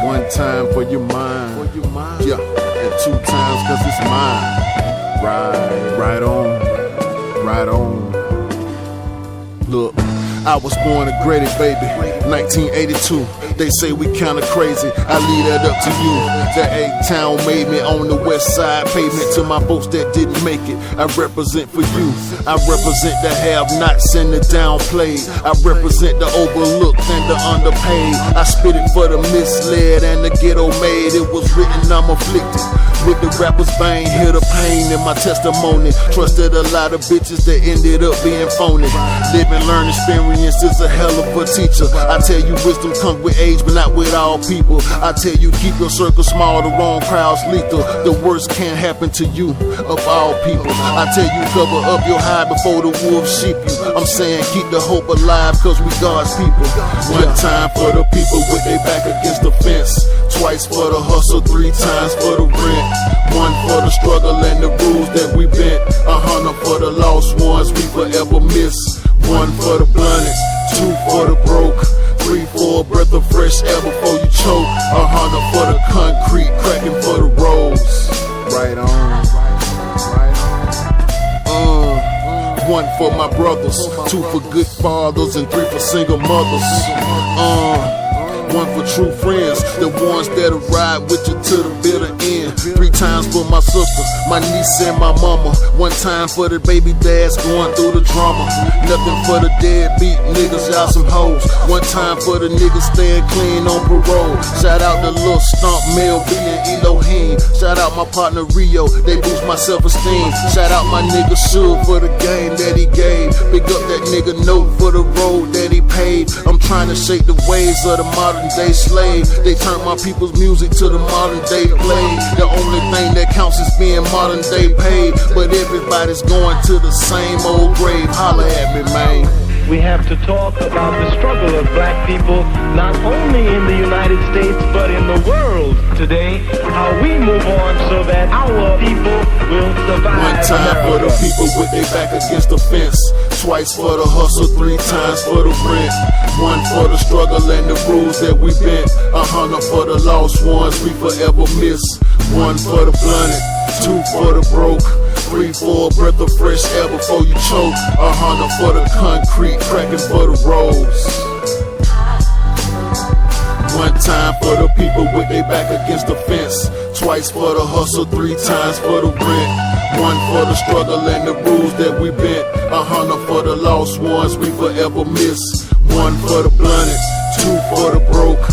One time for your mind, yeah, and two times cause it's mine. Right on, right on. Look, I was born a Grady baby, 1982. They say we kinda crazy, I leave that up to you. That A-Town made me on the west side pavement. To my folks that didn't make it, I represent for you. I represent the have-nots and the downplayed. I represent the overlooked and the underpaid. I spit it for the misled and the ghetto made. It was written, I'm afflicted with the rapper's bang. Hear the pain in my testimony. Trusted a lot of bitches that ended up being phony. Live and learn experience is a hell of a teacher. I tell you wisdom comes with age, but not with all people. I tell you keep your circle small, the wrong crowd's lethal. The worst can't happen to you, of all people. I tell you cover up your hide before the wolves sheep you. I'm saying keep the hope alive cause we God's people. One time for the people with their back against the fence. Twice for the hustle, three times for the rent. One for the struggle and the rules that we bent. 100 for the lost ones we forever miss. One for the blunted, two for the broke. 3 for a breath of fresh air before you choke. 100 for the concrete, cracking for the roads. Right on, right on. 1 for my brothers, 2 for good fathers, and 3 for single mothers. 1 for true friends, the ones that'll ride with you to the bitter end. 3 times for my sister, my niece and my mama. 1 time for the baby dads going through the drama. Nothing for the deadbeat niggas, y'all some hoes. 1 time for the niggas staying clean on parole. Shout out to Lil Stump, Mel B and Elohim. Shout out my partner Rio, they boost my self-esteem. Shout out my nigga Suge for the game that he gave. Pick up that nigga Note for the road that he paid. I'm trying to shake the ways of the modern day slave. They turn my people's music to the modern day play. The only thing that counts is being modern day paid. But everybody's going to the same old grave. Holla at me, man. We have to talk about the struggle of black people, not only in the United States, but in the world today. How we move on so that our people will survive. 1 time for the people with their back against the fence. Twice for the hustle, 3 times for the rent. 1 for the struggle and the rules that we bent. 100 for the lost ones we forever miss. 1 for the blunted, 2 for the broke. 3 for a breath of fresh air before you choke. 100 for the concrete, cracking for the roads. 1 time for the people with their back against the fence. Twice for the hustle, 3 times for the rent. 1 for the struggle and the rules that we bent. 100 for the lost ones we forever miss. 1 for the blunted, 2 for the broke.